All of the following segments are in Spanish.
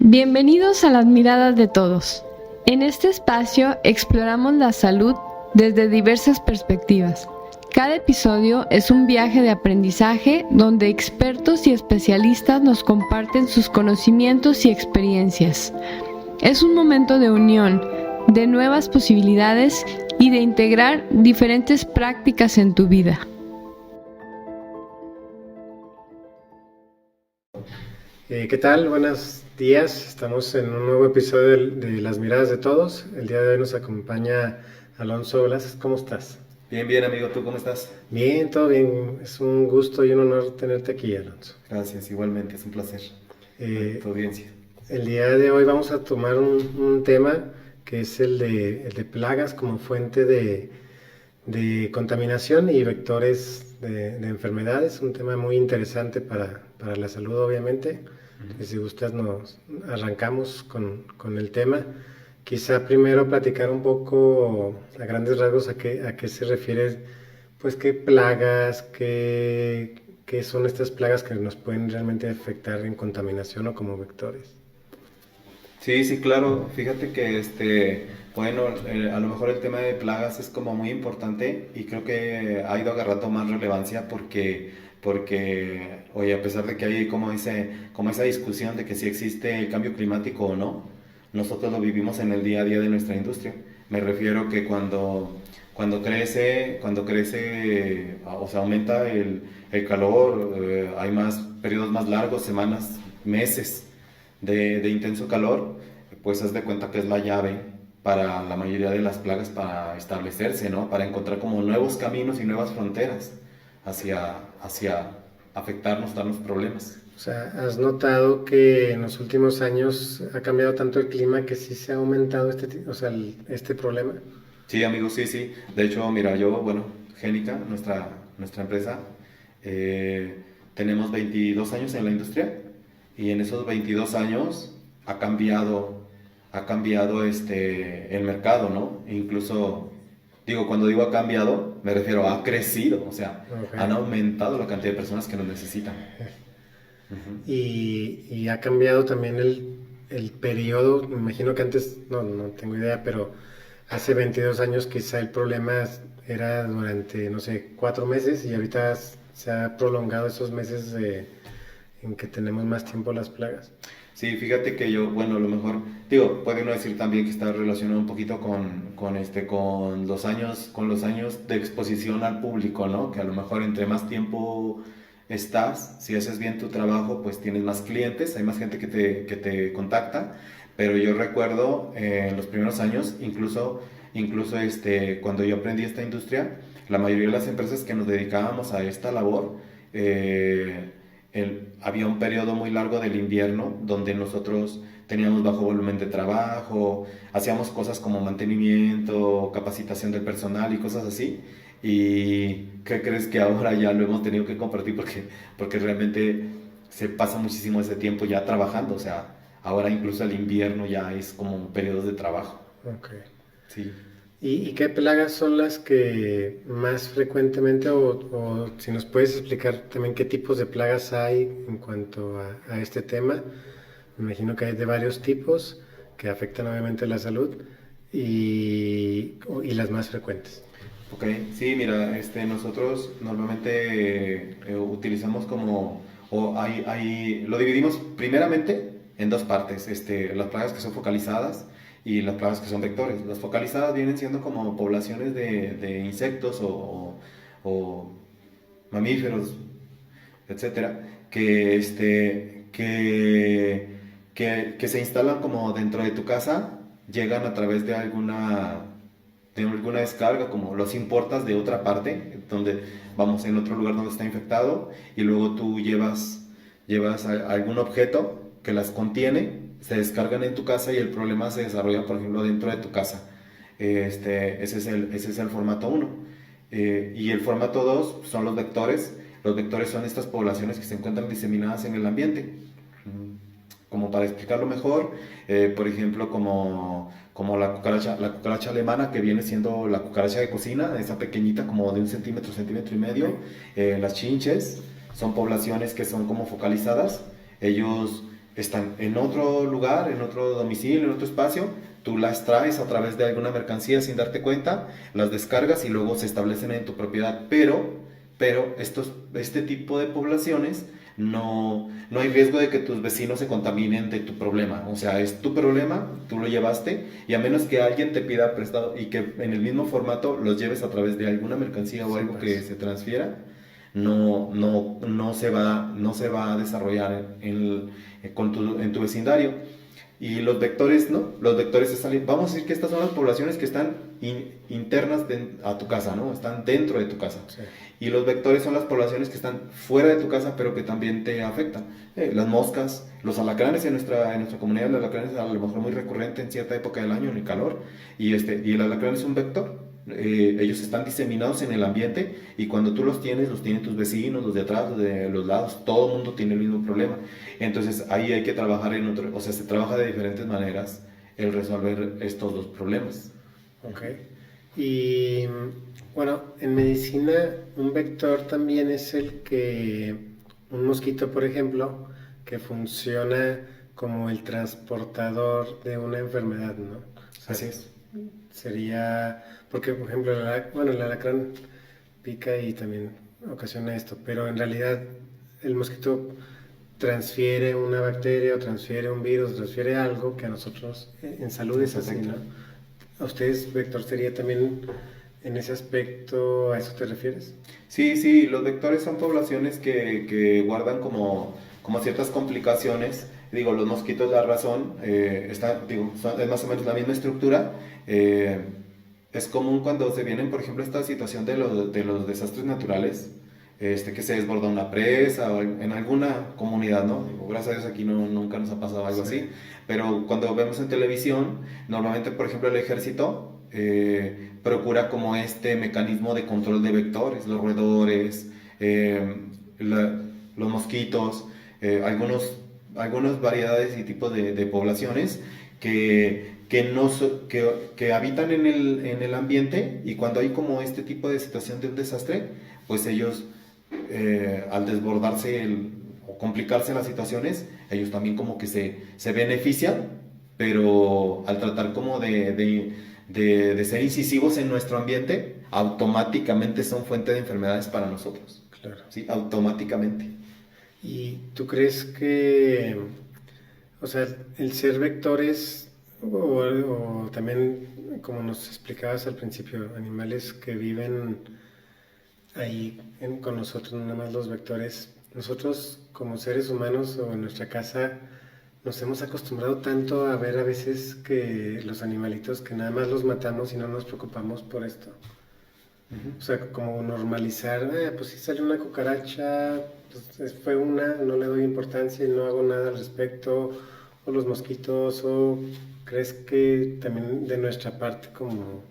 Bienvenidos a las miradas de todos. En este espacio exploramos la salud desde diversas perspectivas. Cada episodio es un viaje de aprendizaje donde expertos y especialistas nos comparten sus conocimientos y experiencias. Es un momento de unión, de nuevas posibilidades y de integrar diferentes prácticas en tu vida. ¿Qué tal? Buenos días. Estamos en un nuevo episodio de Las Miradas de Todos. El día de hoy nos acompaña Alonso Blas. ¿Cómo estás? Bien, amigo. ¿Tú cómo estás? Bien, todo bien. Es un gusto y un honor tenerte aquí, Alonso. Gracias, igualmente. Es un placer. Tu audiencia. El día de hoy vamos a tomar un tema que es el de plagas como fuente de contaminación y vectores de enfermedades. Un tema muy interesante para la salud, obviamente. Si gustas, nos arrancamos con el tema. Quizá primero platicar un poco a grandes rasgos a qué se refiere, pues qué plagas, qué son estas plagas que nos pueden realmente afectar en contaminación o como vectores. Sí, claro. Fíjate que bueno, a lo mejor el tema de plagas es como muy importante y creo que ha ido agarrando más relevancia porque, oye, a pesar de que hay como esa discusión de que si existe el cambio climático o no, nosotros lo vivimos en el día a día de nuestra industria. Me refiero que cuando crece, o sea, aumenta el calor, hay más periodos más largos, semanas, meses de intenso calor, pues haz de cuenta que es la llave para la mayoría de las plagas para establecerse, ¿no? Para encontrar como nuevos caminos y nuevas fronteras hacia afectarnos, darnos problemas. O sea, ¿has notado que en los últimos años ha cambiado tanto el clima que sí se ha aumentado este problema? Sí, amigo, sí. De hecho, mira, bueno, Génica, nuestra empresa, tenemos 22 años en la industria y en esos 22 años ha cambiado el mercado, ¿no? Incluso, cuando digo ha cambiado, me refiero a ha crecido, o sea, Okay. Han aumentado la cantidad de personas que nos necesitan. Y ha cambiado también el periodo. Me imagino que antes, no tengo idea, pero hace 22 años quizá el problema era durante, no sé, 4 meses y ahorita se ha prolongado esos meses en que tenemos más tiempo las plagas. Sí, fíjate que bueno, a lo mejor, puede uno decir también que está relacionado un poquito con los años de exposición al público, ¿no? Que a lo mejor entre más tiempo estás, si haces bien tu trabajo, pues tienes más clientes, hay más gente que te contacta, pero yo recuerdo en los primeros años, incluso cuando yo aprendí esta industria, la mayoría de las empresas que nos dedicábamos a esta labor, había un periodo muy largo del invierno donde nosotros teníamos bajo volumen de trabajo, hacíamos cosas como mantenimiento, capacitación del personal y cosas así. ¿Y qué crees que ahora ya lo hemos tenido que compartir porque realmente se pasa muchísimo ese tiempo ya trabajando? O sea, ahora incluso el invierno ya es como periodos de trabajo. Ok. Sí. ¿Y qué plagas son las que más frecuentemente, o si nos puedes explicar también qué tipos de plagas hay en cuanto a este tema? Me imagino que hay de varios tipos que afectan obviamente la salud y las más frecuentes. Ok, sí, mira, nosotros normalmente utilizamos lo dividimos primeramente en dos partes, las plagas que son focalizadas y las plagas que son vectores. Las focalizadas vienen siendo como poblaciones de insectos o mamíferos, etcétera, que se instalan como dentro de tu casa, llegan a través de alguna descarga, como los importas de otra parte, vamos en otro lugar donde está infectado, y luego tú llevas algún objeto que las contiene, se descargan en tu casa y el problema se desarrolla, por ejemplo, dentro de tu casa. Ese es el formato 1. Y el formato 2 son los vectores. Los vectores son estas poblaciones que se encuentran diseminadas en el ambiente. Como para explicarlo mejor, por ejemplo, como la cucaracha alemana, que viene siendo la cucaracha de cocina, esa pequeñita como de 1 centímetro, centímetro y medio. Las chinches son poblaciones que son como focalizadas. Ellos están en otro lugar, en otro domicilio, en otro espacio, tú las traes a través de alguna mercancía sin darte cuenta, las descargas y luego se establecen en tu propiedad, pero este tipo de poblaciones no hay riesgo de que tus vecinos se contaminen de tu problema. O sea, es tu problema, tú lo llevaste y a menos que alguien te pida prestado y que en el mismo formato los lleves a través de alguna mercancía o algo que se transfiera, no se va a desarrollar en tu vecindario. Y los vectores, ¿no? Los vectores están, vamos a decir que estas son las poblaciones que están internas a tu casa, ¿no? Están dentro de tu casa. Sí. Y los vectores son las poblaciones que están fuera de tu casa, pero que también te afectan. Las moscas, los alacranes en nuestra comunidad, el alacrán es a lo mejor muy recurrente en cierta época del año, en el calor, y el alacrán es un vector. Ellos están diseminados en el ambiente y cuando tú los tienen tus vecinos, los de atrás, los de los lados, todo el mundo tiene el mismo problema. Entonces ahí hay que trabajar o sea, se trabaja de diferentes maneras el resolver estos dos problemas. Ok. Y bueno, en medicina un vector también es un mosquito, por ejemplo, que funciona como el transportador de una enfermedad, ¿no? O sea, Así es. Sería, porque por ejemplo, el alacrán pica y también ocasiona esto, pero en realidad el mosquito transfiere una bacteria o transfiere un virus, transfiere algo que a nosotros en salud es así, ¿no? ¿A ustedes, vector, sería también en ese aspecto, a eso te refieres? Sí, los vectores son poblaciones que guardan como ciertas complicaciones. Digo, los mosquitos, la razón, es más o menos la misma estructura. Es común cuando se vienen, por ejemplo, esta situación de los desastres naturales, que se desborda una presa o en alguna comunidad, ¿no? Digo, gracias a Dios aquí nunca nos ha pasado algo así, pero cuando vemos en televisión, normalmente, por ejemplo, el ejército procura como este mecanismo de control de vectores, los roedores, los mosquitos, algunas variedades y tipos de poblaciones que habitan en el ambiente y cuando hay como este tipo de situación de un desastre, pues ellos al desbordarse o complicarse las situaciones, ellos también como que se benefician, pero al tratar como de ser incisivos en nuestro ambiente, automáticamente son fuente de enfermedades para nosotros. Claro. ¿Sí? Automáticamente. ¿Y tú crees que, o sea, el ser vectores o también, como nos explicabas al principio, animales que viven ahí con nosotros, no nada más los vectores, nosotros como seres humanos o en nuestra casa nos hemos acostumbrado tanto a ver a veces que los animalitos que nada más los matamos y no nos preocupamos por esto? O sea, como normalizar, pues si sale una cucaracha, pues fue no le doy importancia y no hago nada al respecto, o los mosquitos, o crees que también de nuestra parte como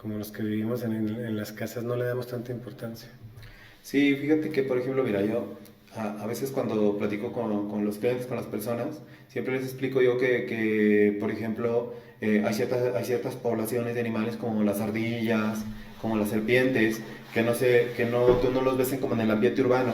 los que vivimos en las casas no le damos tanta importancia. Sí, fíjate que, por ejemplo, mira, yo a veces cuando platico con los clientes, con las personas, siempre les explico yo que por ejemplo, hay ciertas poblaciones de animales como las ardillas, como las serpientes, tú no los ves como en el ambiente urbano,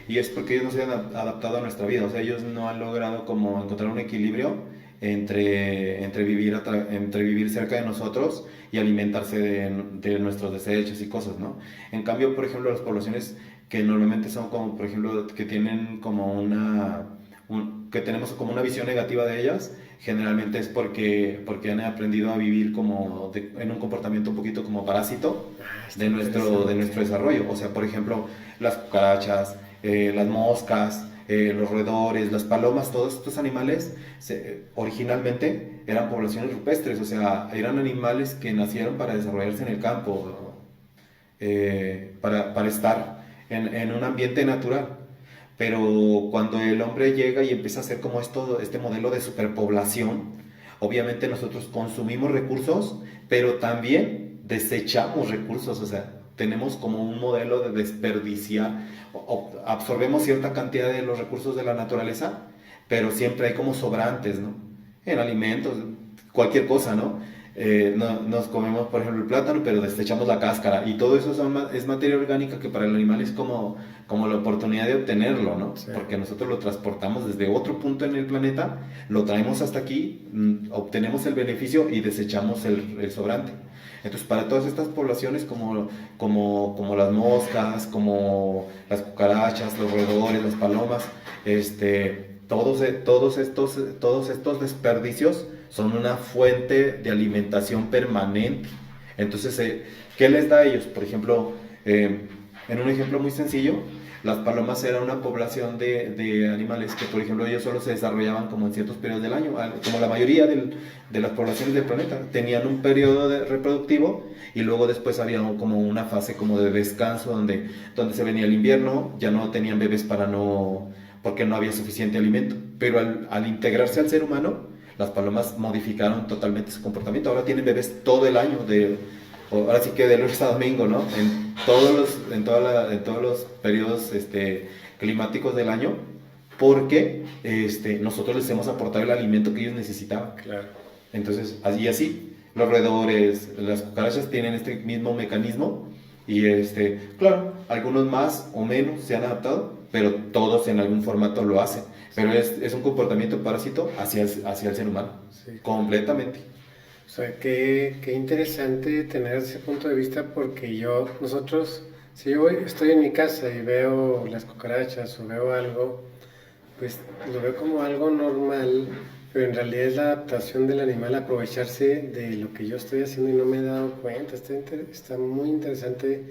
y es porque ellos no se han adaptado a nuestra vida, o sea, ellos no han logrado como encontrar un equilibrio entre vivir cerca de nosotros y alimentarse de nuestros desechos y cosas, ¿no? En cambio, por ejemplo, las poblaciones que normalmente son como, por ejemplo, que tienen como que tenemos como una visión negativa de ellas, generalmente es porque han aprendido a vivir como en un comportamiento un poquito como parásito de nuestro desarrollo. O sea, por ejemplo, las cucarachas, las moscas, los roedores, las palomas, todos estos animales originalmente eran poblaciones rupestres, o sea, eran animales que nacieron para desarrollarse en el campo, para estar en un ambiente natural. Pero cuando el hombre llega y empieza a hacer como este modelo de superpoblación, obviamente nosotros consumimos recursos, pero también desechamos recursos, o sea, tenemos como un modelo de desperdiciar, absorbemos cierta cantidad de los recursos de la naturaleza, pero siempre hay como sobrantes, ¿no? En alimentos, cualquier cosa, ¿no? nos comemos, por ejemplo, el plátano, pero desechamos la cáscara. Y todo eso es materia orgánica que para el animal es como la oportunidad de obtenerlo, ¿no? Sí. Porque nosotros lo transportamos desde otro punto en el planeta, lo traemos hasta aquí, obtenemos el beneficio y desechamos el sobrante. Entonces, para todas estas poblaciones como las moscas, como las cucarachas, los roedores, las palomas, todos estos desperdicios son una fuente de alimentación permanente. Entonces, ¿qué les da a ellos? Por ejemplo, en un ejemplo muy sencillo, las palomas eran una población de animales que, por ejemplo, ellos solo se desarrollaban como en ciertos periodos del año, como la mayoría de las poblaciones del planeta. Tenían un periodo reproductivo y luego después había como una fase como de descanso donde se venía el invierno, ya no tenían bebés porque no había suficiente alimento. Pero al integrarse al ser humano, las palomas modificaron totalmente su comportamiento. Ahora tienen bebés todo el año, ahora sí que de lunes a domingo, ¿no? En todos los periodos climáticos del año, porque nosotros les hemos aportado el alimento que ellos necesitaban. Claro. Entonces, así, los roedores, las cucarachas tienen este mismo mecanismo y claro, algunos más o menos se han adaptado, pero todos en algún formato lo hacen. Pero es un comportamiento parásito hacia el ser humano, Sí. completamente. O sea, qué interesante tener ese punto de vista porque nosotros, si yo estoy en mi casa y veo las cucarachas o veo algo, pues lo veo como algo normal, pero en realidad es la adaptación del animal a aprovecharse de lo que yo estoy haciendo y no me he dado cuenta. Está muy interesante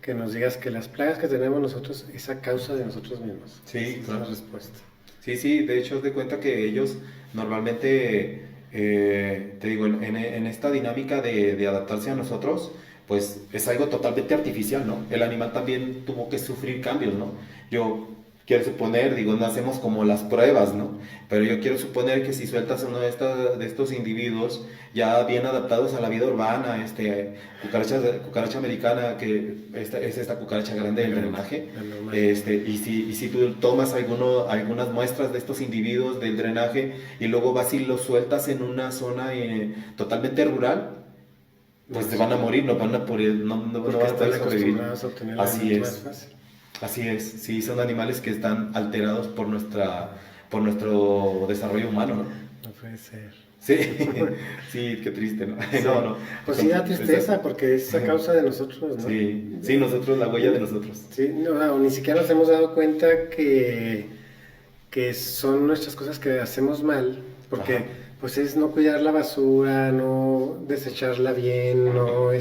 que nos digas que las plagas que tenemos nosotros es a causa de nosotros mismos. Sí, Esa claro. es la respuesta. Sí, de hecho, haz de cuenta que ellos normalmente, te digo, en esta dinámica de adaptarse a nosotros, pues es algo totalmente artificial, ¿no? El animal también tuvo que sufrir cambios, ¿no? Yo quiero suponer, digo, no hacemos como las pruebas, ¿no? Pero yo quiero suponer que si sueltas uno de estos individuos ya bien adaptados a la vida urbana, cucaracha americana, que es esta cucaracha grande del drenaje, y si tú tomas algunas muestras de estos individuos del drenaje y luego vas y los sueltas en una zona totalmente rural, pues se van a morir, no van a poder, no van a poder sobrevivir. Así es. Así es, sí, son animales que están alterados por nuestro desarrollo humano, ¿no? No puede ser. Sí, sí, qué triste, ¿no? Sí. No. Pues sí da tristeza porque es a causa de nosotros, ¿no? Sí, nosotros, la huella de nosotros. Sí, no, ni siquiera nos hemos dado cuenta que son nuestras cosas que hacemos mal, porque Ajá. pues es no cuidar la basura, no desecharla bien, no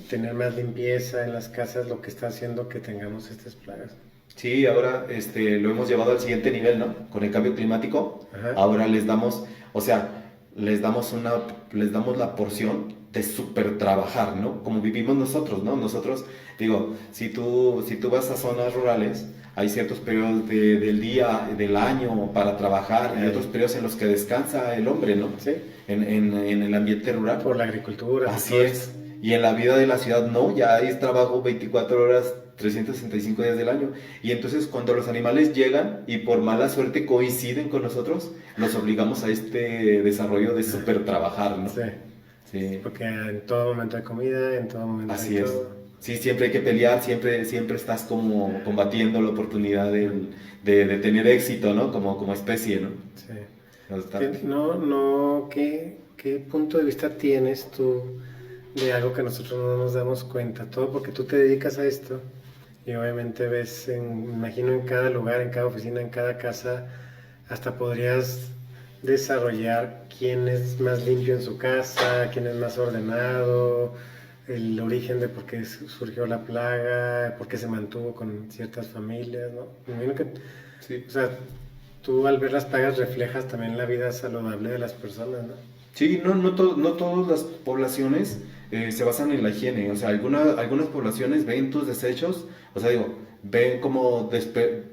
tener más limpieza en las casas, lo que está haciendo que tengamos estas plagas. Sí, ahora lo hemos llevado al siguiente nivel, ¿no? Con el cambio climático. Ajá. Ahora les damos la porción de súper trabajar, ¿no? Como vivimos nosotros, ¿no? Nosotros, digo, si tú vas a zonas rurales, hay ciertos periodos del día, del año para trabajar y otros periodos en los que descansa el hombre, ¿no? Sí. En el ambiente rural. Por la agricultura. Así es. Y en la vida de la ciudad no, ya hay trabajo 24 horas, 365 días del año. Y entonces cuando los animales llegan y por mala suerte coinciden con nosotros, los obligamos a este desarrollo de súper trabajar, ¿no? Sí. Sí. Porque en todo momento hay comida, en todo momento Así hay es. todo. Sí, siempre hay que pelear, siempre estás como combatiendo la oportunidad de tener éxito, ¿no? Como especie, ¿no? Sí. ¿Qué punto de vista tienes tú de algo que nosotros no nos damos cuenta? Todo porque tú te dedicas a esto y obviamente ves, me imagino en cada lugar, en cada oficina, en cada casa, hasta podrías desarrollar quién es más limpio en su casa, quién es más ordenado, el origen de por qué surgió la plaga, por qué se mantuvo con ciertas familias, ¿no? Me imagino que, Sí. o sea, tú al ver las plagas reflejas también la vida saludable de las personas, ¿no? Sí, no todas las poblaciones se basan en la higiene. O sea, algunas poblaciones ven tus desechos, o sea, ven como,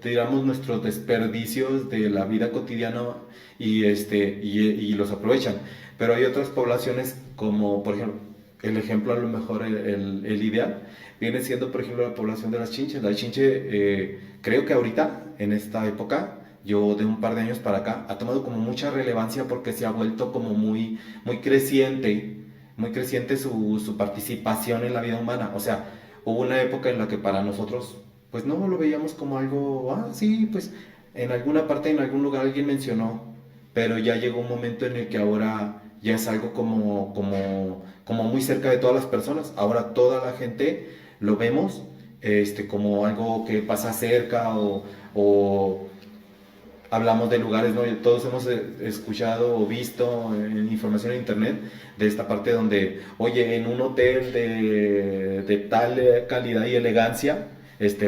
digamos, nuestros desperdicios de la vida cotidiana y los aprovechan. Pero hay otras poblaciones como, por ejemplo, el ejemplo a lo mejor el ideal viene siendo, por ejemplo, la población de las chinches. La chinche, creo que ahorita, en esta época, yo de un par de años para acá, ha tomado como mucha relevancia porque se ha vuelto como muy creciente su participación en la vida humana. O sea, hubo una época en la que para nosotros, pues no lo veíamos como algo, sí, pues en alguna parte, en algún lugar alguien mencionó, pero ya llegó un momento en el que ahora ya es algo como muy cerca de todas las personas. Ahora toda la gente lo vemos como algo que pasa cerca o hablamos de lugares, ¿no? Todos hemos escuchado o visto en información en internet de esta parte donde, oye, en un hotel de tal calidad y elegancia,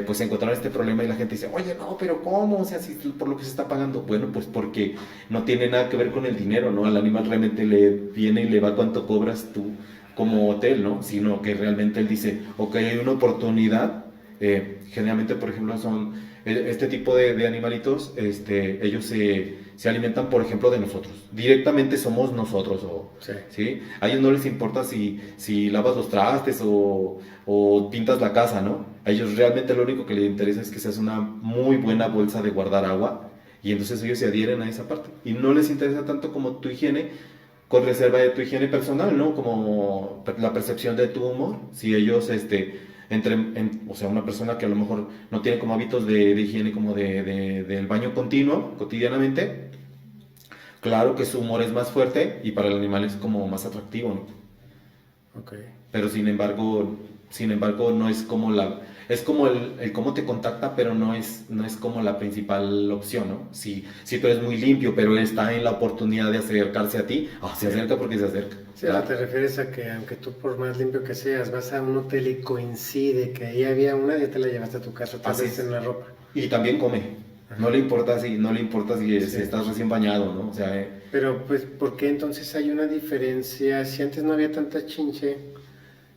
pues encontraron este problema y la gente dice, oye, no, pero ¿cómo? O sea, si por lo que se está pagando. Bueno, pues porque no tiene nada que ver con el dinero, ¿no? Al animal realmente le viene y le va cuánto cobras tú como hotel, ¿no? Sino que realmente él dice, ok, hay una oportunidad. Generalmente, por ejemplo, son este tipo de animalitos, ellos se alimentan, por ejemplo, de nosotros. Directamente somos nosotros. Sí. ¿Sí? A ellos no les importa si lavas los trastes o pintas la casa, ¿no? A ellos realmente lo único que les interesa es que seas una muy buena bolsa de guardar agua. Y entonces ellos se adhieren a esa parte. Y no les interesa tanto como tu higiene, con reserva de tu higiene personal, ¿no? Como la percepción de tu humor. Si ellos, o sea, una persona que a lo mejor no tiene como hábitos de higiene como del baño continuo, cotidianamente, claro que su humor es más fuerte y para el animal es como más atractivo, ¿no? Ok. Pero sin embargo no es como es como el cómo te contacta, pero no es como la principal opción, ¿no? Si tú eres muy limpio, pero él está en la oportunidad de acercarse a ti, se acerca porque se acerca. Sí, o sea, te refieres a que aunque tú por más limpio que seas, vas a un hotel y coincide que ahí había una, ya te la llevaste a tu casa, tal vez en la ropa. Y también come. Ajá. No le importa si Sí. estás recién bañado, ¿no? O sea, Pero pues, ¿por qué entonces hay una diferencia? Si antes no había tanta chinche,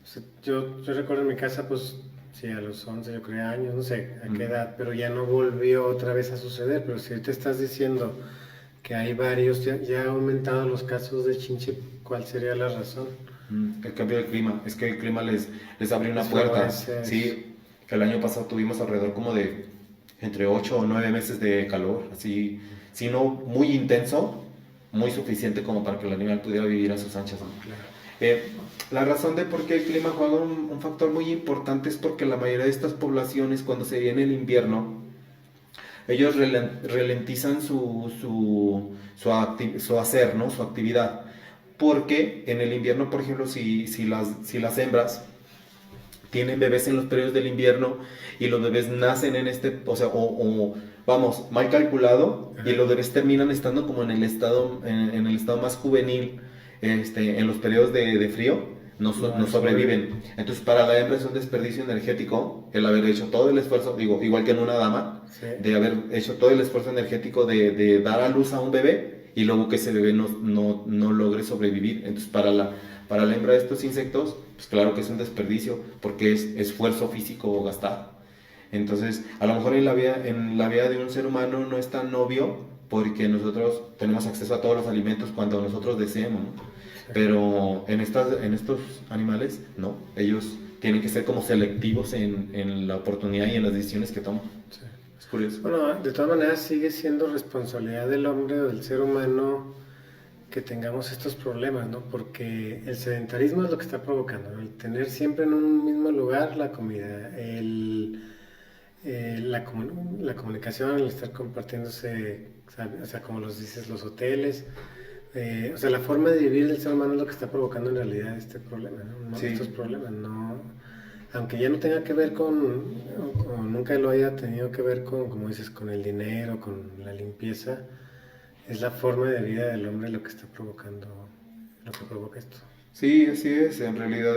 o sea, yo recuerdo en mi casa, pues, sí, a los 11, yo creo, años, no sé a qué edad, pero ya no volvió otra vez a suceder. Pero si ahorita estás diciendo que hay varios, ya ha aumentado los casos de chinche, ¿cuál sería la razón? el cambio del clima, es que el clima les abre una puerta. Sí, el año pasado tuvimos alrededor como de entre 8 o 9 meses de calor, así, si no muy intenso, muy suficiente como para que el animal pudiera vivir a sus anchas, ¿no? Claro. La razón de por qué el clima juega un factor muy importante es porque la mayoría de estas poblaciones, cuando se viene el invierno, ellos ralentizan su hacer, ¿no? Su actividad. Porque en el invierno, por ejemplo, si las hembras tienen bebés en los periodos del invierno y los bebés nacen o sea, vamos, mal calculado, y los bebés terminan estando como en el estado más juvenil, en los periodos de frío, no sobreviven. Entonces, para la hembra es un desperdicio energético el haber hecho todo el esfuerzo, digo, igual que en una dama, Sí. de haber hecho todo el esfuerzo energético de dar a luz a un bebé y luego que ese bebé no logre sobrevivir. Entonces, para la hembra de estos insectos, pues claro que es un desperdicio porque es esfuerzo físico gastado. Entonces, a lo mejor en la vida de un ser humano no es tan obvio porque nosotros tenemos acceso a todos los alimentos cuando nosotros deseemos, ¿no? Pero en estos animales, no. Ellos tienen que ser como selectivos en la oportunidad y en las decisiones que toman. Sí. Es curioso. Bueno, de todas maneras sigue siendo responsabilidad del hombre o del ser humano que tengamos estos problemas, ¿no? Porque el sedentarismo es lo que está provocando, ¿no? El tener siempre en un mismo lugar la comida, la comunicación, el estar compartiéndose, o sea, como los dices, los hoteles, o sea, la forma de vivir del ser humano es lo que está provocando en realidad este problema, ¿no? Sí. Estos problemas, ¿no? Aunque ya no tenga que ver o nunca lo haya tenido que ver con, como dices, con el dinero, con la limpieza, es la forma de vida del hombre lo que está provocando, lo que provoca esto. Sí, así es. En realidad,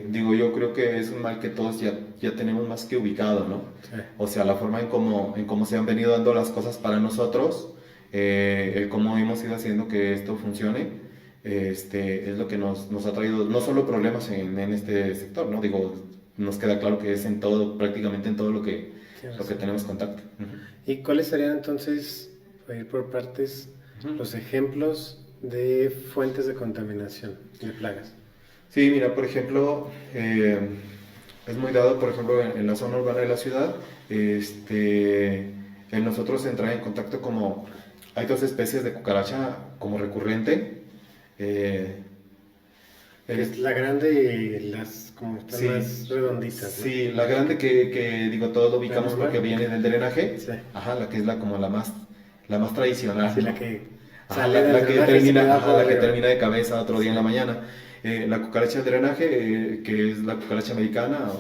digo, yo creo que es un mal que todos ya tenemos más que ubicado, ¿no? Sí. O sea, la forma en cómo se han venido dando las cosas para nosotros, el cómo hemos ido haciendo que esto funcione, es lo que nos ha traído no solo problemas en este sector, ¿no? Digo, nos queda claro que es en todo, prácticamente en todo lo que tenemos contacto. ¿Y cuáles serían entonces, para ir por partes, los ejemplos de fuentes de contaminación, de plagas? Sí, mira, por ejemplo, es muy dado, por ejemplo, en la zona urbana de la ciudad, En nosotros entrar en contacto como... Hay dos especies de cucaracha como recurrente. Es la grande y las como están Sí, más redonditas, ¿no? sí, la grande que digo, todos lo ubicamos normal. porque viene del drenaje. Sí. Ajá, la que es como la más tradicional, Sí, ¿no? la que Ajá, sale del la que drenaje y se termina, queda ajá, por la que arriba. termina de cabeza otro día en la mañana. La cucaracha del drenaje, que es la cucaracha americana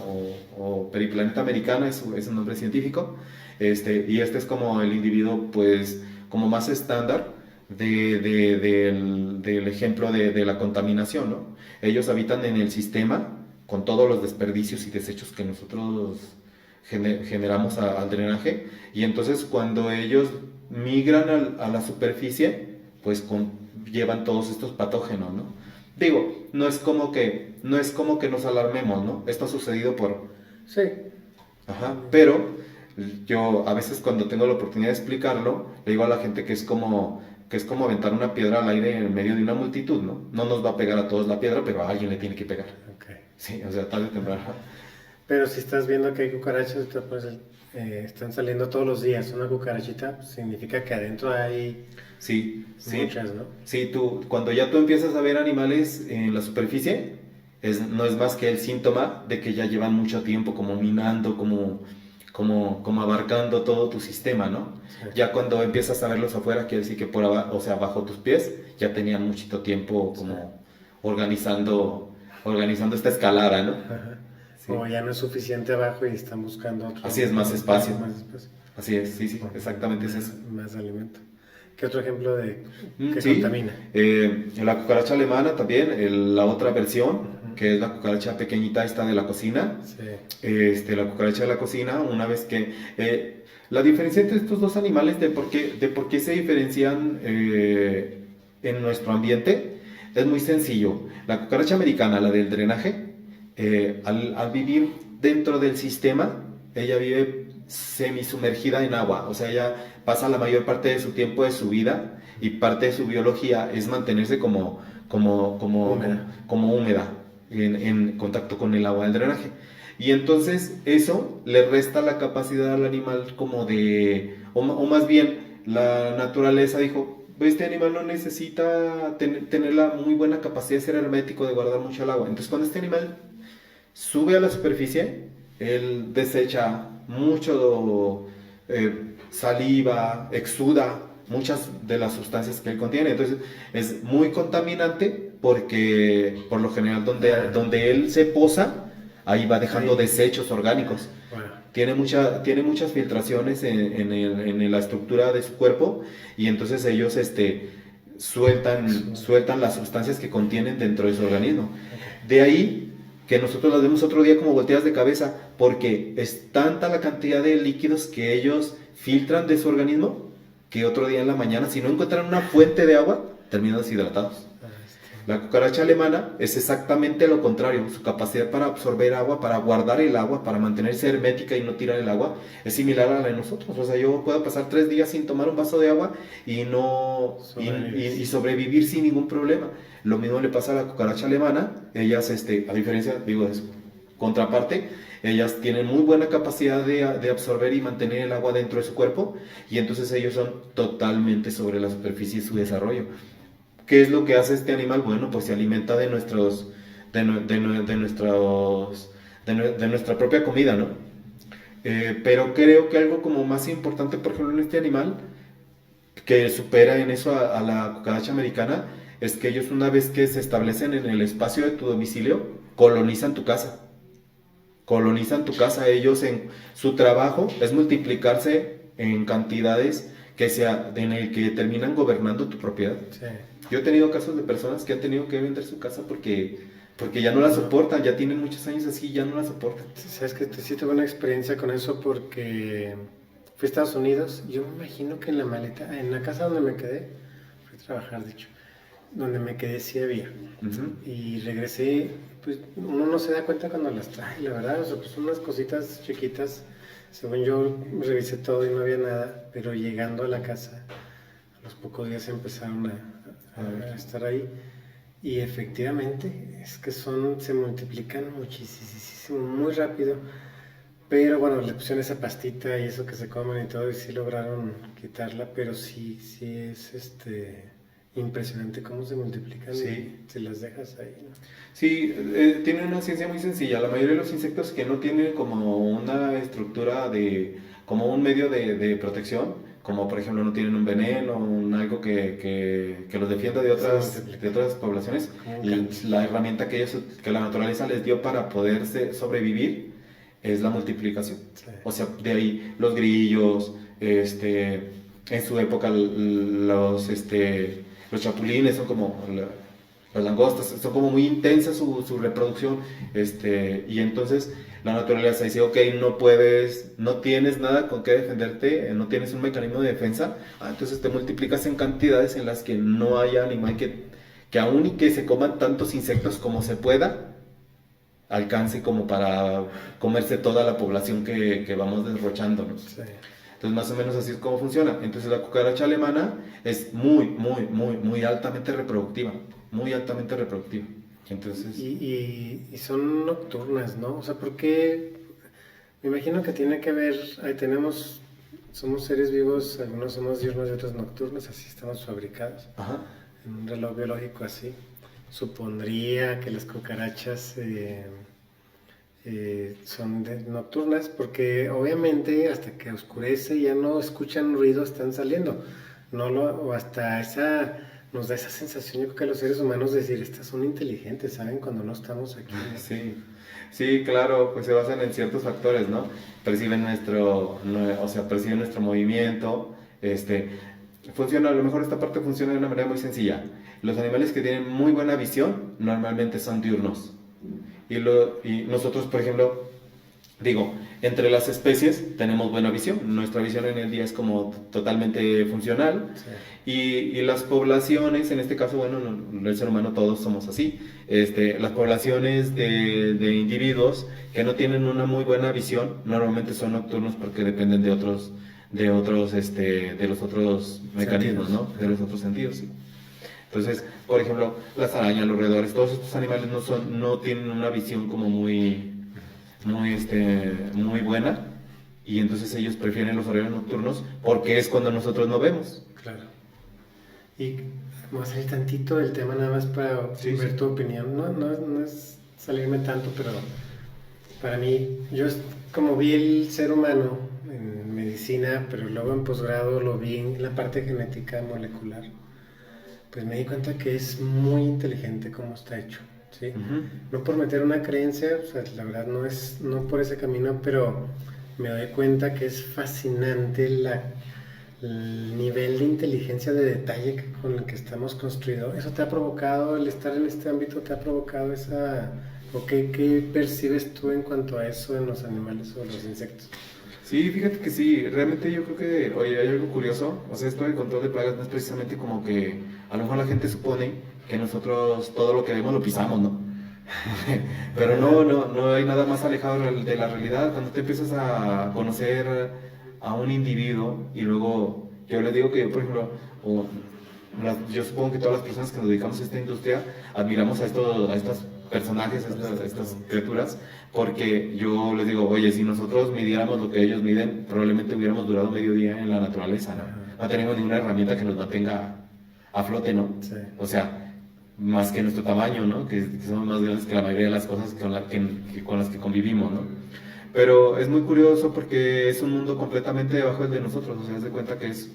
o periplaneta americana, es un nombre científico. Y este es como el individuo, pues, como más estándar del ejemplo de la contaminación, ¿no? Ellos habitan en el sistema con todos los desperdicios y desechos que nosotros generamos al drenaje, y entonces cuando ellos migran a la superficie, pues llevan todos estos patógenos, ¿no? Digo, no es como que nos alarmemos, ¿no? Esto ha sucedido por... Sí. Ajá, pero yo a veces cuando tengo la oportunidad de explicarlo, le digo a la gente que es como aventar una piedra al aire en medio de una multitud, ¿no? No nos va a pegar a todos la piedra, pero a alguien le tiene que pegar. Okay. Sí, o sea, tarde o temprano. Pero si estás viendo que hay cucarachas, pues, están saliendo todos los días una cucarachita, pues, significa que adentro hay Sí, sí. muchas, ¿no? Sí, cuando ya tú empiezas a ver animales en la superficie, no es más que el síntoma de que ya llevan mucho tiempo como minando, como abarcando todo tu sistema, ¿no? Sí. Ya cuando empiezas a verlos afuera, quiere decir que por abajo, o sea, bajo tus pies, ya tenían mucho tiempo como Sí. organizando esta escalada, ¿no? Ajá. Sí. O ya no es suficiente abajo y están buscando otro. Así es, más espacio. Más espacio. Así es, sí, sí, exactamente es eso. Más alimento. ¿Qué otro ejemplo de que Sí, contamina? la cucaracha alemana también, la otra versión, que es la cucaracha pequeñita esta de la cocina. Sí. La cucaracha de la cocina, una vez que... la diferencia entre estos dos animales, de por qué se diferencian en nuestro ambiente, es muy sencillo. La cucaracha americana, la del drenaje, al vivir dentro del sistema, ella vive semisumergida en agua, o sea, ella pasa la mayor parte de su tiempo de su vida y parte de su biología es mantenerse como húmeda en contacto con el agua del drenaje. Y entonces eso le resta la capacidad al animal o más bien la naturaleza dijo, este animal no necesita tener la muy buena capacidad de ser hermético, de guardar mucho el agua. Entonces cuando este animal sube a la superficie, él desecha mucho saliva, exuda muchas de las sustancias que él contiene. Entonces es muy contaminante porque por lo general donde él se posa, ahí va dejando desechos orgánicos. Bueno. Tiene muchas filtraciones en la estructura de su cuerpo, y entonces ellos sueltan las sustancias que contienen dentro de su organismo. De ahí que nosotros las vemos otro día como volteadas de cabeza, porque es tanta la cantidad de líquidos que ellos filtran de su organismo, que otro día en la mañana, si no encuentran una fuente de agua, terminan deshidratados. La cucaracha alemana es exactamente lo contrario. Su capacidad para absorber agua, para guardar el agua, para mantenerse hermética y no tirar el agua, es similar a la de nosotros. O sea, yo puedo pasar 3 días sin tomar un vaso de agua y sobrevivir sin ningún problema. Lo mismo le pasa a la cucaracha alemana. Ellas, a diferencia, digo, de su contraparte, ellas tienen muy buena capacidad de absorber y mantener el agua dentro de su cuerpo, y entonces ellos son totalmente sobre la superficie de su desarrollo. ¿Qué es lo que hace este animal? Bueno, pues se alimenta de nuestra propia comida, ¿no? Pero creo que algo como más importante, por ejemplo, en este animal, que supera en eso a la cucaracha americana, es que ellos, una vez que se establecen en el espacio de tu domicilio, colonizan tu casa. Ellos, en su trabajo es multiplicarse en cantidades en el que terminan gobernando tu propiedad. Sí. Yo he tenido casos de personas que han tenido que vender su casa porque ya no la soportan, ya tienen muchos años así, ya no la soportan. Sabes que sí tuve una experiencia con eso porque fui a Estados Unidos. Yo me imagino que en la maleta, en la casa donde me quedé, fui a trabajar, de hecho, donde me quedé sí había. Y regresé, pues uno no se da cuenta cuando las trae, la verdad. O sea, pues unas cositas chiquitas. Según yo revisé todo y no había nada, pero llegando a la casa, a los pocos días empezaron a estar ahí. Y efectivamente, es que se multiplican muchísimo, muy rápido. Pero bueno, le pusieron esa pastita y eso que se comen y todo, y sí lograron quitarla, pero sí es impresionante cómo se multiplican si las dejas ahí, ¿no? Sí, tiene una ciencia muy sencilla. La mayoría de los insectos que no tienen como una estructura como un medio de protección, como por ejemplo no tienen un veneno, algo que los defienda de otras poblaciones, la herramienta que la naturaleza les dio para poder sobrevivir es la multiplicación. Sí. O sea, de ahí los grillos, en su época los chapulines son como las langostas, son como muy intensas su reproducción, y entonces la naturaleza dice, ok, no tienes nada con qué defenderte, no tienes un mecanismo de defensa, entonces te multiplicas en cantidades en las que no haya animal que aún y que se coman tantos insectos como se pueda, alcance como para comerse toda la población que vamos derrochándonos. Sí. Entonces, más o menos así es como funciona. Entonces, la cucaracha alemana es muy altamente reproductiva. Muy altamente reproductiva. Entonces... Y son nocturnas, ¿no? O sea, porque me imagino que tiene que ver, ahí somos seres vivos, algunos somos diurnos y otros nocturnos, así estamos fabricados. Ajá. En un reloj biológico así. Supondría que las cucarachas son nocturnas, porque obviamente hasta que oscurece ya no escuchan ruido, están saliendo. O hasta nos da esa sensación, yo creo que los seres humanos, decir, estas son inteligentes, saben cuando no estamos aquí. Sí, claro, pues se basan en ciertos factores, ¿no? Perciben nuestro movimiento, funciona, a lo mejor esta parte funciona de una manera muy sencilla. Los animales que tienen muy buena visión normalmente son diurnos. Y nosotros, por ejemplo, entre las especies tenemos buena visión. Nuestra visión en el día es como totalmente funcional. Sí. Y las poblaciones, en este caso, bueno, el ser humano todos somos así. Las poblaciones de individuos que no tienen una muy buena visión normalmente son nocturnos porque dependen de los otros mecanismos, ¿no? De los otros sentidos, sí. Entonces, por ejemplo, las arañas, los roedores, todos estos animales no tienen una visión como muy buena, y entonces ellos prefieren los horarios nocturnos porque es cuando nosotros no vemos. Claro. Y vamos a salir tantito del tema nada más para ver tu opinión. No es salirme tanto, pero para mí, yo como vi el ser humano en medicina, pero luego en posgrado lo vi en la parte genética molecular, pues me di cuenta que es muy inteligente cómo está hecho, ¿sí? Uh-huh. No por meter una creencia, o sea, la verdad no por ese camino, pero me doy cuenta que es fascinante el nivel de inteligencia, de detalle con el que estamos construidos. ¿Eso te ha provocado, el estar en este ámbito, te ha provocado o qué percibes tú en cuanto a eso en los animales o los insectos? Sí, fíjate que sí, realmente yo creo que, oye, hay algo curioso, o sea, esto del control de plagas no es precisamente como que a lo mejor la gente supone que nosotros todo lo que vemos lo pisamos, ¿no? Pero no hay nada más alejado de la realidad. Cuando te empiezas a conocer a un individuo y luego, yo les digo que, por ejemplo, yo supongo que todas las personas que nos dedicamos a esta industria admiramos a estos personajes, a estas criaturas, porque yo les digo, oye, si nosotros midiéramos lo que ellos miden, probablemente hubiéramos durado medio día en la naturaleza, ¿no? No tenemos ninguna herramienta que nos mantenga a flote, ¿no? Sí. O sea, más que nuestro tamaño, ¿no? Que somos más grandes que la mayoría de las cosas con las que convivimos, ¿no? Pero es muy curioso porque es un mundo completamente debajo del de nosotros, o sea, haz de cuenta que es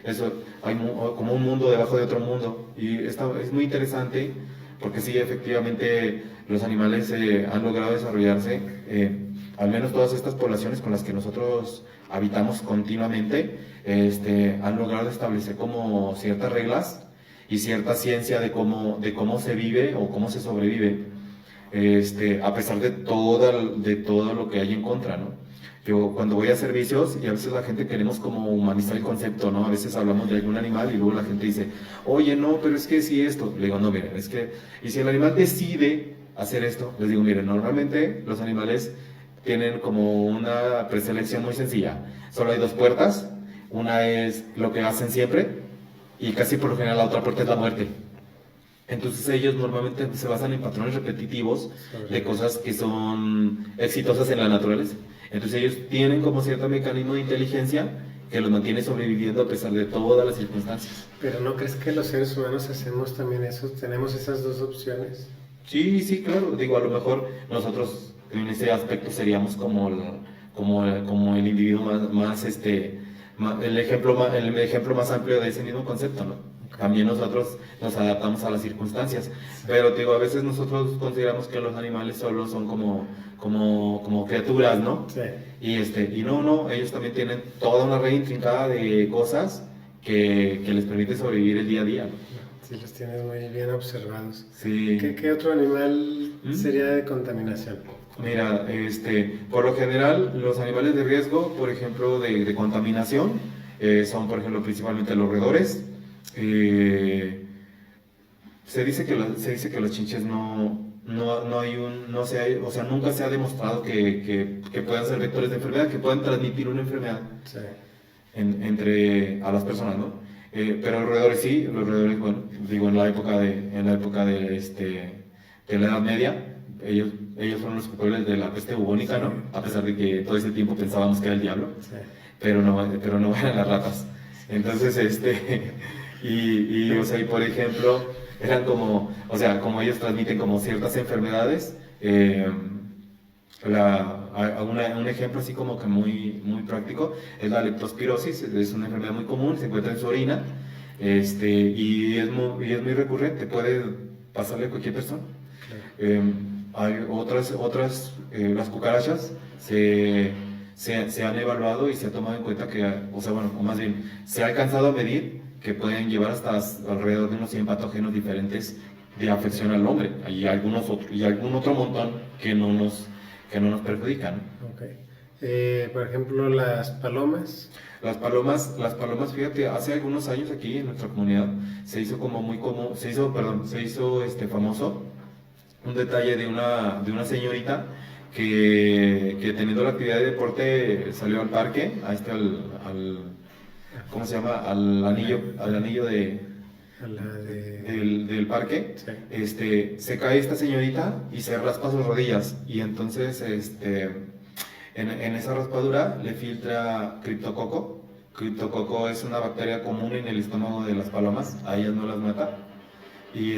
eso, hay como un mundo debajo de otro mundo, y es muy interesante porque sí, efectivamente, los animales han logrado desarrollarse, al menos todas estas poblaciones con las que nosotros habitamos continuamente, han logrado establecer como ciertas reglas y cierta ciencia de cómo se vive o cómo se sobrevive, a pesar de todo lo que hay en contra, ¿no? Yo cuando voy a servicios, y a veces la gente queremos como humanizar el concepto, ¿no? A veces hablamos de algún animal y luego la gente dice, oye, no, pero es que si esto. Le digo, no, miren, es que, y si el animal decide hacer esto, les digo, miren, normalmente los animales tienen como una preselección muy sencilla. Solo hay dos puertas, una es lo que hacen siempre, y casi por lo general la otra puerta es la muerte. Entonces ellos normalmente se basan en patrones repetitivos de cosas que son exitosas en la naturaleza. Entonces ellos tienen como cierto mecanismo de inteligencia que los mantiene sobreviviendo a pesar de todas las circunstancias. Pero ¿no crees que los seres humanos hacemos también eso? ¿Tenemos esas dos opciones? Sí, sí, claro. Digo, a lo mejor nosotros en ese aspecto seríamos como el individuo el ejemplo más amplio de ese mismo concepto, ¿no? También nosotros nos adaptamos a las circunstancias, pero digo, a veces nosotros consideramos que los animales solo son como criaturas, ¿no? Sí. Y no, ellos también tienen toda una red intrincada de cosas que les permite sobrevivir el día a día, ¿no? Sí, los tienes muy bien observados. Sí. ¿Qué otro animal sería de contaminación? Mira, por lo general, los animales de riesgo, por ejemplo, de contaminación, son, por ejemplo, principalmente los roedores. Se dice que los chinches o sea, nunca se ha demostrado que puedan ser vectores de enfermedad, que puedan transmitir una enfermedad Sí. a las personas, ¿no? Pero los roedores, bueno, digo, en la época de la Edad Media, ellos fueron los culpables de la peste bubónica, ¿no? A pesar de que todo ese tiempo pensábamos que era el diablo, Sí. pero no eran las ratas. Entonces, o sea, y por ejemplo, eran como ellos transmiten como ciertas enfermedades, un ejemplo así como que muy, muy práctico es la leptospirosis. Es una enfermedad muy común, se encuentra en su orina, y es muy recurrente, puede pasarle a cualquier persona. Claro. Hay otras las cucarachas se han evaluado y se ha tomado en cuenta o más bien, se ha alcanzado a medir que pueden llevar hasta alrededor de unos 100 patógenos diferentes de afección al hombre, y algún otro montón que no nos perjudican. Okay. Por ejemplo, las palomas. Las palomas, fíjate, hace algunos años aquí en nuestra comunidad se hizo como muy común, se hizo famoso un detalle de una señorita que teniendo la actividad de deporte salió al parque, ¿cómo se llama? Al anillo del parque. Sí. Se cae esta señorita y se raspa sus rodillas, y entonces en esa raspadura le filtra criptococo. Criptococo es una bacteria común en el estómago de las palomas, a ellas no las mata. Y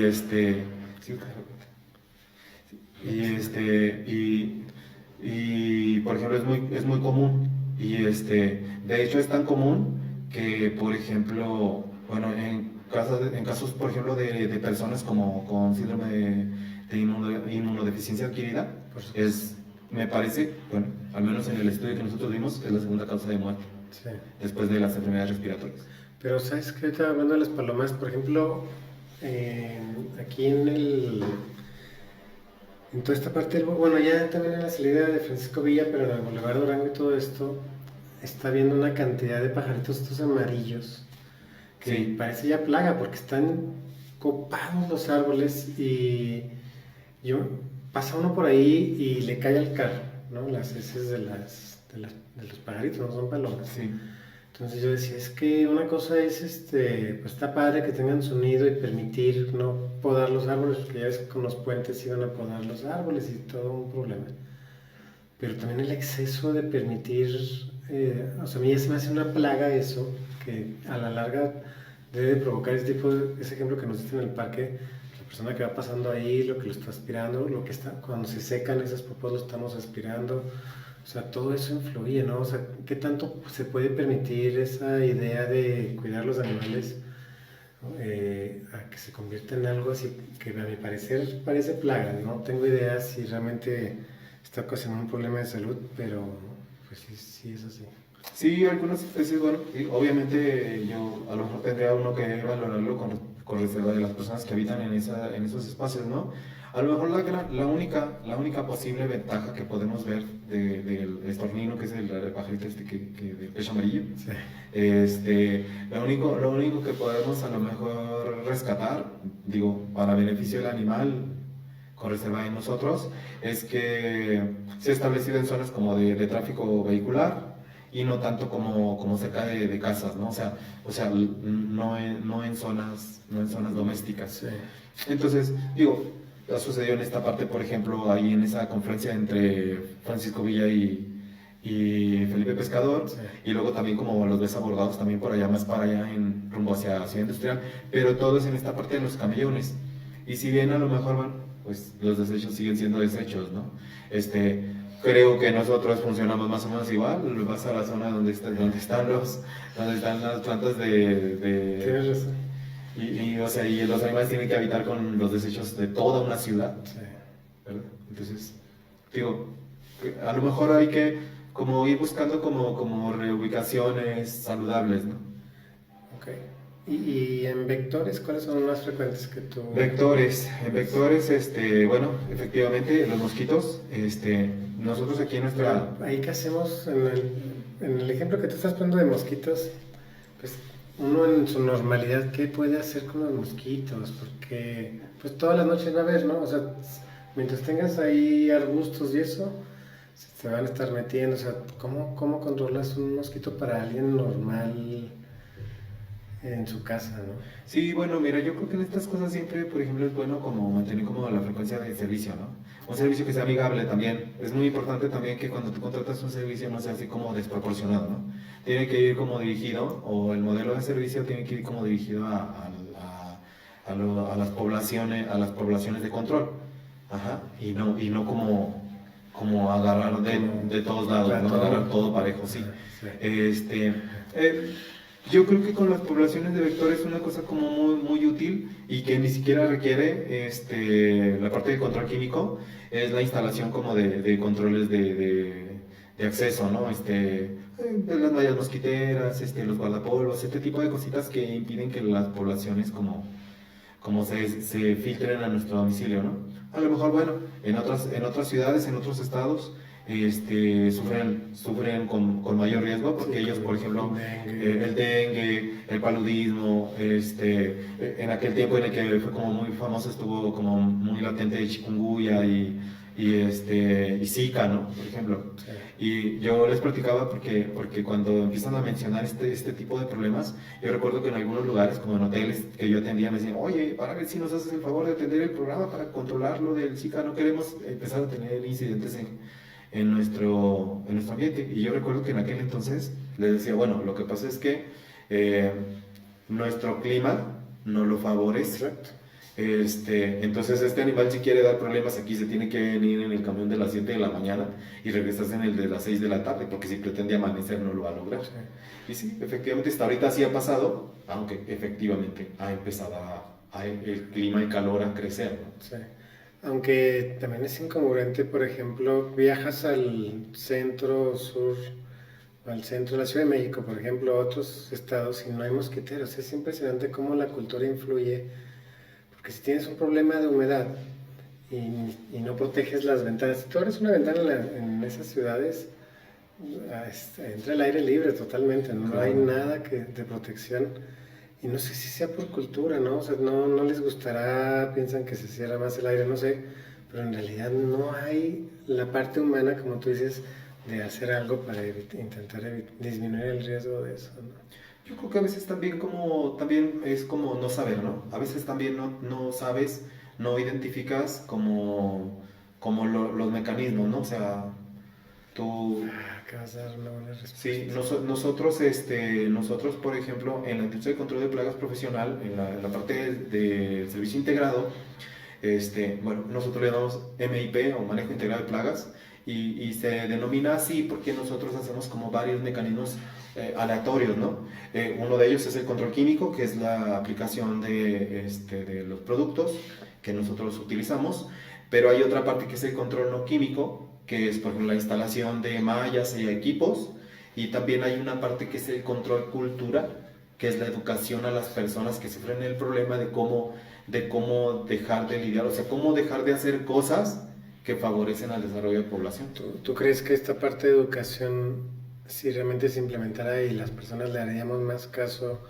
por ejemplo es muy común, de hecho es tan común que, por ejemplo, bueno, en casos por ejemplo de personas como con síndrome de inmunodeficiencia adquirida, me parece, bueno, al menos en el estudio que nosotros vimos, es la segunda causa de muerte. Sí. Después de las enfermedades respiratorias. Pero sabes que ahorita hablando de las palomas, por ejemplo, aquí en toda esta parte bueno, ya también en la salida de Francisco Villa, pero en el Boulevard Durango y todo esto, está viendo una cantidad de pajaritos estos amarillos que Sí. parece ya plaga porque están copados los árboles, y pasa uno por ahí y le cae al carro, ¿no? Las heces de los pajaritos, no son palomas. Sí. Entonces yo decía, es que una cosa es, pues está padre que tengan su nido y permitir no podar los árboles, porque ya ves que con los puentes iban a podar los árboles y todo un problema. Pero también el exceso de permitir, o sea, a mí ya se me hace una plaga eso, que a la larga debe provocar ese ejemplo que nos diste en el parque, la persona que va pasando ahí, lo que lo está aspirando, cuando se secan esas popos lo estamos aspirando. O sea, todo eso influye, ¿no? O sea, ¿qué tanto se puede permitir esa idea de cuidar los animales a que se convierta en algo así que a mi parecer parece plaga? No tengo idea si realmente está ocasionando un problema de salud, pero pues sí es así. Sí, algunas especies, bueno, obviamente yo a lo mejor tendría uno que valorarlo con reserva de las personas que habitan en esos espacios, ¿no? A lo mejor la única posible ventaja que podemos ver del estornino, que es el pajarito de pecho amarillo, Sí. lo único que podemos a lo mejor rescatar, digo, para beneficio del animal, con reserva de nosotros, es que se ha establecido en zonas como de tráfico vehicular, y no tanto como cerca de casas, ¿no? O sea, no en zonas domésticas. Sí. Entonces, digo, ha sucedido en esta parte, por ejemplo, ahí en esa conferencia entre Francisco Villa y y Felipe Pescador, Sí. y luego también como los ves abordados también por allá, más para allá, en rumbo hacia Ciudad Industrial, pero todo es en esta parte de los camellones. Y si bien a lo mejor, bueno, pues los desechos siguen siendo desechos, ¿no? Creo que nosotros funcionamos más o menos igual, vas a la zona donde están las plantas Tienes razón. o sea, y los animales tienen que habitar con los desechos de toda una ciudad, Sí. ¿verdad? Entonces, digo, a lo mejor hay que como ir buscando como reubicaciones saludables, ¿no? Ok. Y en vectores, ¿cuáles son los más frecuentes que tú...? En vectores, bueno, efectivamente, los mosquitos, nosotros aquí en nuestra... Ahí que hacemos, en el ejemplo que tú estás poniendo de mosquitos, pues uno en su normalidad, ¿qué puede hacer con los mosquitos? Porque pues todas las noches va a haber, ¿no? O sea, mientras tengas ahí arbustos y eso, se van a estar metiendo. O sea, ¿cómo controlas un mosquito para alguien normal en su casa, ¿no? Sí, bueno, mira, yo creo que en estas cosas siempre, por ejemplo, es bueno como mantener como la frecuencia de servicio, ¿no? Un servicio que sea amigable también. Es muy importante también que cuando tú contratas un servicio no sea así como desproporcionado, ¿no? Tiene que ir como dirigido, o el modelo de servicio tiene que ir como dirigido a las poblaciones de control. Ajá. Y no como agarrar de todos lados, ¿no? Agarrar todo parejo, sí. Sí. Yo creo que con las poblaciones de vectores es una cosa como muy, muy útil y que ni siquiera requiere la parte de control químico, es la instalación como de controles de acceso, ¿no? De las mallas mosquiteras, los guardapolvos, este tipo de cositas que impiden que las poblaciones como se filtren a nuestro domicilio, ¿no? A lo mejor, bueno, en otras ciudades, en otros estados, sufren con mayor riesgo porque Sí, ellos, por ejemplo, dengue. el dengue, el paludismo, en aquel tiempo en el que fue como muy famoso, estuvo como muy latente chikungunya y Zika, ¿no? Por ejemplo. Sí. Y yo les platicaba porque cuando empiezan a mencionar este tipo de problemas, yo recuerdo que en algunos lugares, como en hoteles que yo atendía, me decían, oye, para ver si nos haces el favor de atender el programa para controlarlo del Zika, no queremos empezar a tener incidentes en nuestro ambiente. Y yo recuerdo que en aquel entonces les decía, bueno, lo que pasa es que nuestro clima no lo favorece. Exacto. Entonces este animal si quiere dar problemas aquí se tiene que venir en el camión de las 7 de la mañana y regresarse en el de las 6 de la tarde, porque si pretende amanecer no lo va a lograr. Sí. Y sí, efectivamente hasta ahorita sí ha pasado, aunque efectivamente ha empezado el clima y calor a crecer, ¿no? Sí. Aunque también es incongruente, por ejemplo, viajas al centro, sur, al centro de la Ciudad de México, por ejemplo, a otros estados y no hay mosquiteros. Es impresionante cómo la cultura influye. Porque si tienes un problema de humedad y no proteges las ventanas, si tú abres una ventana en esas ciudades, entra el aire libre totalmente, no Claro. hay nada de protección. Y no sé si sea por cultura, ¿no? O sea, no les gustará, piensan que se cierra más el aire, no sé, pero en realidad no hay la parte humana, como tú dices, de hacer algo para intentar disminuir el riesgo de eso, ¿no? Yo creo que a veces también es como no saber, ¿no? A veces también no sabes, no identificas los mecanismos, ¿no? O sea, tú... Acabas de dar una buena respuesta. Sí, nosotros, por ejemplo, en la industria de control de plagas profesional, en la parte de servicio integrado, bueno, nosotros le damos MIP o manejo integrado de plagas y se denomina así porque nosotros hacemos como varios mecanismos aleatorios, ¿no? Uno de ellos es el control químico, que es la aplicación de los productos que nosotros utilizamos, pero hay otra parte que es el control no químico, que es por ejemplo la instalación de mallas y equipos, y también hay una parte que es el control cultura, que es la educación a las personas que sufren el problema de cómo dejar de lidiar, o sea, cómo dejar de hacer cosas que favorecen al desarrollo de población. ¿Tú crees que esta parte de educación, si realmente se implementara y las personas le haríamos más caso,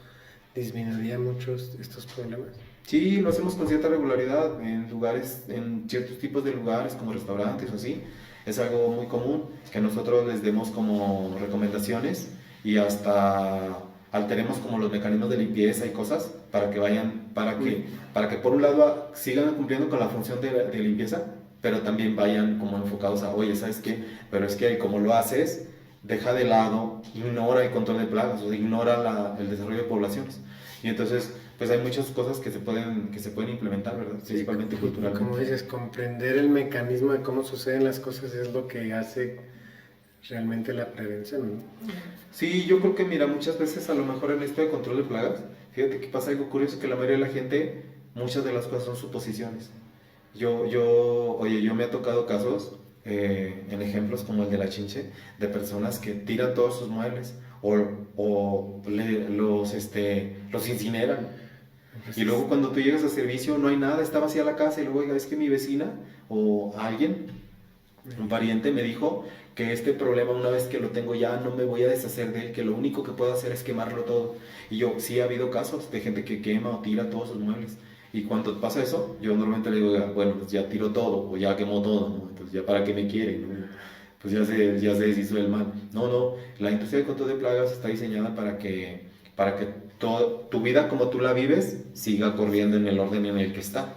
disminuiría mucho estos problemas? Sí, lo hacemos con cierta regularidad en lugares, en ciertos tipos de lugares como restaurantes o así. Es algo muy común que nosotros les demos como recomendaciones y hasta alteremos como los mecanismos de limpieza y cosas para que para que por un lado sigan cumpliendo con la función de limpieza, pero también vayan como enfocados a, oye, ¿sabes qué? Pero es que como lo haces, deja de lado, ignora el control de plagas, o sea, ignora el desarrollo de poblaciones. Y entonces, pues hay muchas cosas que se pueden implementar, ¿verdad? Sí, Principalmente culturalmente. como dices, comprender el mecanismo de cómo suceden las cosas es lo que hace realmente la prevención, ¿no? Sí, yo creo que, mira, muchas veces a lo mejor en esto de control de plagas, fíjate que pasa algo curioso, que la mayoría de la gente, muchas de las cosas son suposiciones. Oye, yo me ha tocado casos, en ejemplos como el de la Chinche, de personas que tiran todos sus muebles los incineran. Y luego cuando tú llegas a servicio no hay nada, está vacía la casa y luego, oiga, es que mi vecina o alguien, un pariente me dijo que este problema una vez que lo tengo ya no me voy a deshacer de él, que lo único que puedo hacer es quemarlo todo. Y yo, sí ha habido casos de gente que quema o tira todos sus muebles. Y cuando pasa eso, yo normalmente le digo, "Oiga, bueno, pues ya tiró todo o ya quemó todo, ¿no? Entonces ya para qué me quiere, ¿no? Pues ya se deshizo el mal. No, la industria de control de plagas está diseñada para que tu vida como tú la vives siga corriendo en el orden en el que está.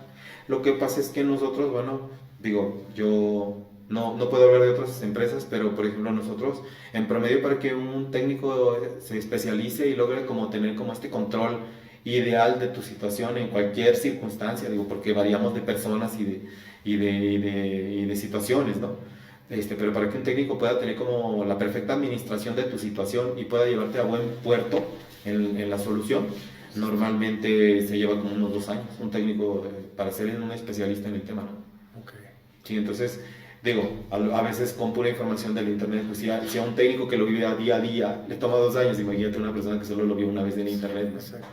Lo que pasa es que nosotros, bueno, digo, yo no puedo hablar de otras empresas, pero por ejemplo nosotros, en promedio para que un técnico se especialice y logre como tener como este control ideal de tu situación en cualquier circunstancia, digo, porque variamos de personas y de situaciones, ¿no? Pero para que un técnico pueda tener como la perfecta administración de tu situación y pueda llevarte a buen puerto en la solución, normalmente se lleva como unos 2 años, un técnico para ser un especialista en el tema, ¿no? Okay. Sí, entonces, digo, a veces con pura información del internet, pues si a un técnico que lo vive día a día le toma 2 años, imagínate una persona que solo lo vio una vez en internet, ¿no? Exacto.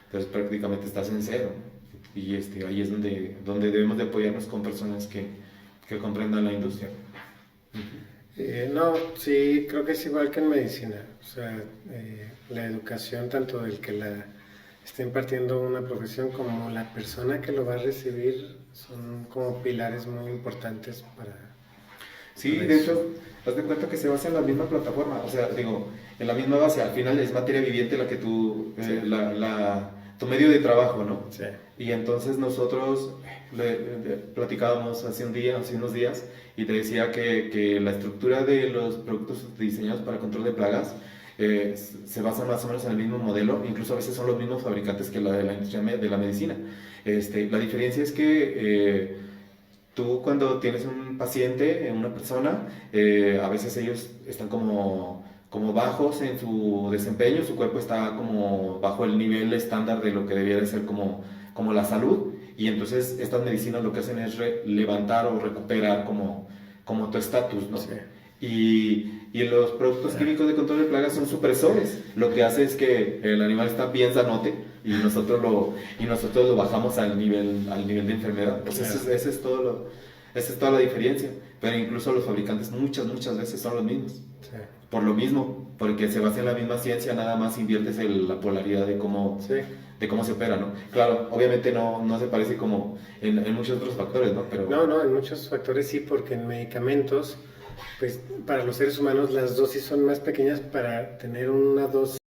Entonces prácticamente estás en cero, ¿no? Y ahí es donde debemos de apoyarnos con personas que comprendan la industria. No, sí, creo que es igual que en medicina. O sea, la educación, tanto del que la está impartiendo una profesión como la persona que lo va a recibir, son como pilares muy importantes para... Sí, para de eso. hecho, haz de cuenta que se basa en la misma plataforma, o sea, digo, en la misma base, al final es materia viviente la que tú, Sí. tu medio de trabajo, ¿no? Sí. Y entonces nosotros platicábamos hace unos días, y te decía que la estructura de los productos diseñados para control de plagas se basa más o menos en el mismo modelo, incluso a veces son los mismos fabricantes que la de la industria de la medicina. La diferencia es que tú cuando tienes un paciente, una persona, a veces ellos están como bajos en su desempeño, su cuerpo está como bajo el nivel estándar de lo que debiera de ser como la salud, y entonces estas medicinas lo que hacen es levantar o recuperar como tu estatus, ¿no? Sí. Y los productos químicos de control de plagas son supresores. Lo que hace es que el animal está bien sanote y nosotros lo bajamos al nivel de enfermedad. Pues ese es esa es toda la diferencia. Pero incluso los fabricantes muchas veces son los mismos. Sí. Por lo mismo, porque se basa en la misma ciencia, nada más inviertes en la polaridad de cómo se opera, ¿no? Claro, obviamente no se parece como en muchos otros factores, ¿no? Pero... No, en muchos factores sí, porque en medicamentos, pues para los seres humanos las dosis son más pequeñas para tener una dosis